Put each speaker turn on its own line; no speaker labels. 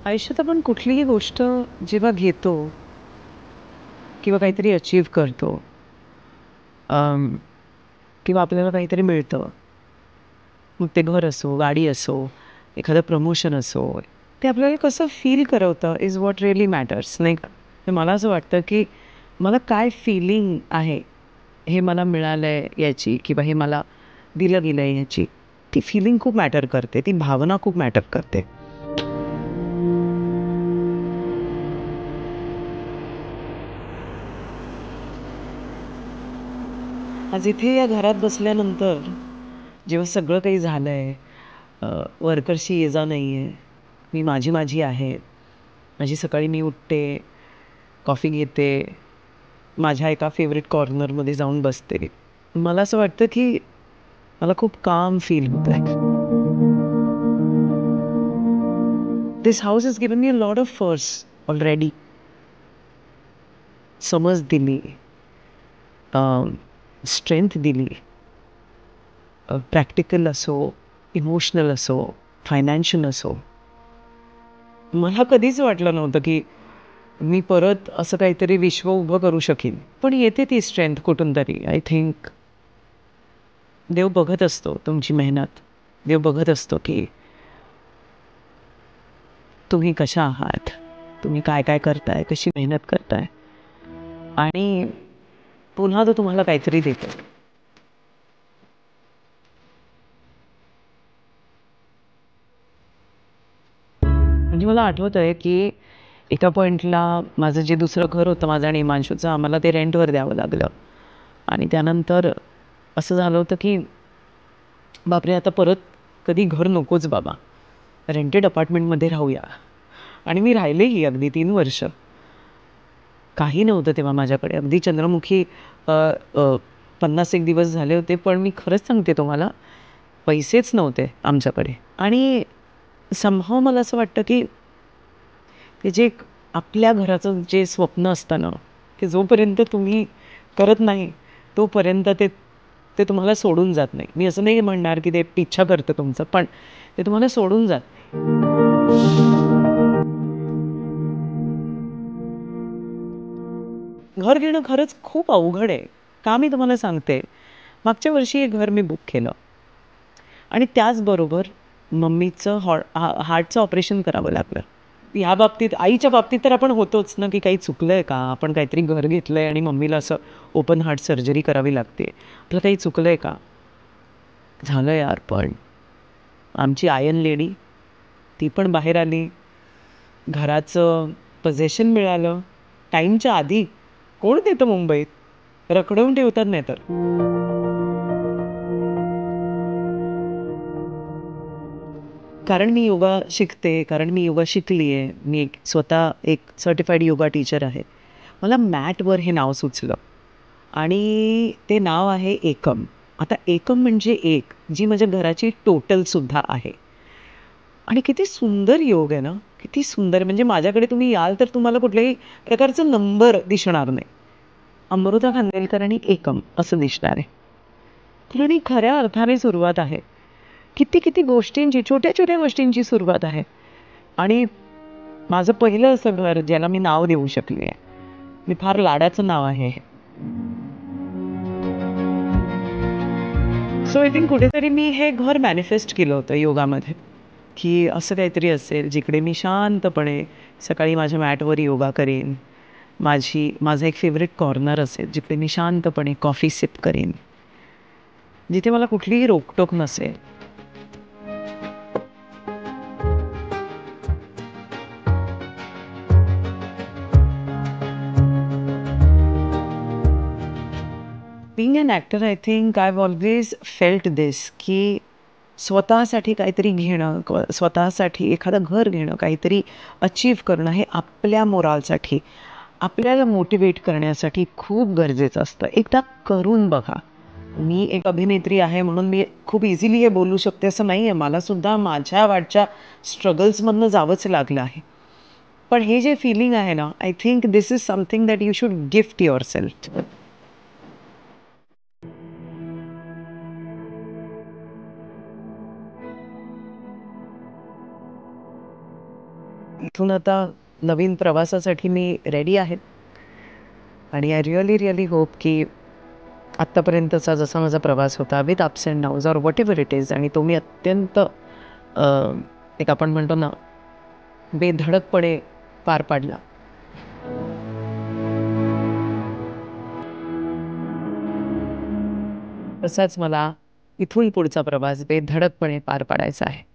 आयुष्यात आपण कुठलीही गोष्ट जेव्हा घेतो किंवा काहीतरी अचीव्ह करतो, अम, किंवा आपल्याला काहीतरी मिळतं, मग ते घर असो, गाडी असो, एखादं प्रमोशन असो, ते आपल्याला कसं फील करवतं इज वॉट रिअली मॅटर्स, नाही का? तर मला असं वाटतं की मला काय फीलिंग आहे, हे मला मिळालं आहे याची, किंवा हे मला दिलं गेलं आहे याची, ती फीलिंग खूप मॅटर करते, ती भावना खूप मॅटर करते. आज इथे या घरात बसल्यानंतर जेव्हा सगळं काही झालं आहे, वर्कर्सची ये-जा नाही आहे, मी माझी माझी आहे. माझी सकाळी मी उठते, कॉफी घेते, माझ्या एका फेवरेट कॉर्नरमध्ये जाऊन बसते. मला असं वाटतं की मला खूप काम फील होत आहे. This house has given me a lot of first already. समज दिली, स्ट्रेंथ दिली, प्रॅक्टिकल असो, इमोशनल असो, फायनान्शियल असो. मला कधीच वाटलं नव्हतं की मी परत असं काहीतरी विश्व उभं करू शकीन. पण येते ती स्ट्रेंथ कुठून तरी. आय थिंक देव बघत असतो तुमची मेहनत. देव बघत असतो की तुम्ही कशा आहात, तुम्ही काय काय करताय, कशी मेहनत करताय, आणि पुन्हा तो तुम्हाला काहीतरी देतो. म्हणजे मला आठवत आहे की एका पॉईंटला माझं जे दुसरं घर होतं माझं आणि हिमांशूचं, आम्हाला ते रेंटवर द्यावं लागलं. आणि त्यानंतर असं झालं होतं की बापरे, आता परत कधी घर नकोच बाबा, रेंटेड अपार्टमेंटमध्ये राहूया. आणि मी राहिलेही अगदी 3 वर्ष. काही नव्हतं तेव्हा माझ्याकडे, अगदी चंद्रमुखी 50 एक दिवस झाले होते. पण मी खरंच सांगते तुम्हाला, पैसेच नव्हते आमच्याकडे. आणि समहाऊ मला असं वाटतं की ते जे आपल्या घराचं जे स्वप्न असतं ना, ते जोपर्यंत तुम्ही करत नाही तोपर्यंत ते ते तुम्हाला सोडून जात नाही. मी असं नाही म्हणणार की ते पिच्छा करतं तुमचं, पण ते तुम्हाला सोडून जात घर घेणं खरंच खूप अवघड आहे. का मी तुम्हाला सांगते, मागच्या वर्षी एक घर मी बुक केलं आणि त्याचबरोबर मम्मीचं हार्टचं ऑपरेशन करावं लागलं. ह्या बाबतीत, आईच्या बाबतीत तर आपण होतोच ना, की काही चुकलं आहे का? आपण काहीतरी घर घेतलं आहे आणि मम्मीला असं ओपन हार्ट सर्जरी करावी लागते. आपलं काही चुकलं आहे का? झालं यार. पण आमची आयन लेडी, ती पण बाहेर आली. घराचं पोझेशन मिळालं टाईमच्या आधी. कोण देतं मुंबईत? रखडवून ठेवतात नाही तर. कारण मी योगा शिकते, कारण मी योगा शिकली आहे. मी स्वतः एक सर्टिफाईड योगा टीचर आहे. मला मॅटवर हे नाव सुचलं आणि ते नाव आहे एकम. आता एकम म्हणजे एक, जी माझ्या घराची टोटलसुद्धा आहे. आणि किती सुंदर योग आहे ना, किती सुंदर. म्हणजे माझ्याकडे तुम्ही याल तर तुम्हाला कुठल्याही प्रकारचं नंबर दिसणार नाही. अमृता खानदेलकर आणि एकम असं दिसणार आहे. ती खऱ्या अर्थाने सुरुवात आहे. किती किती गोष्टींची, छोट्या छोट्या गोष्टींची सुरुवात आहे. आणि माझं पहिलं असं घर ज्याला मी नाव देऊ शकले आहे. मी फार लाडाचं नाव आहे हे. सो आय थिंक कुठेतरी मी हे घर मॅनिफेस्ट केलं होतं योगामध्ये, की असं काहीतरी असेल जिकडे मी शांतपणे सकाळी माझ्या मॅटवर योगा करेन. माझं एक फेवरेट कॉर्नर असेल जिकडे मी शांतपणे कॉफी सिप करेन, जिथे मला कुठलीही रोकटोक नसेल. Being an actor, I think I have always felt this, की स्वतःसाठी काहीतरी घेणं, स्वतःसाठी एखादं घर घेणं, काहीतरी अचीव्ह करणं, हे आपल्या मोरालसाठी, आपल्याला मोटिवेट करण्यासाठी खूप गरजेचं असतं. एकदा करून बघा. मी एक अभिनेत्री आहे म्हणून मी खूप इझिली हे बोलू शकते असं नाही आहे. मलासुद्धा माझ्या वाटच्या स्ट्रगल्समधनं जावंच लागलं आहे. पण हे जे फीलिंग आहे ना, I think this is something that you should gift yourself. इथून आता नवीन प्रवासासाठी मी रेडी आहे आणि आय रिअली होप की आत्तापर्यंतचा जसा माझा प्रवास होता with ups and downs or what ever it is आणि तो मी अत्यंत एक आपण म्हणतो ना बेधडकपणे पार पाडला. तसाच मला इथून पुढचा प्रवास बेधडकपणे पार पाडायचा आहे.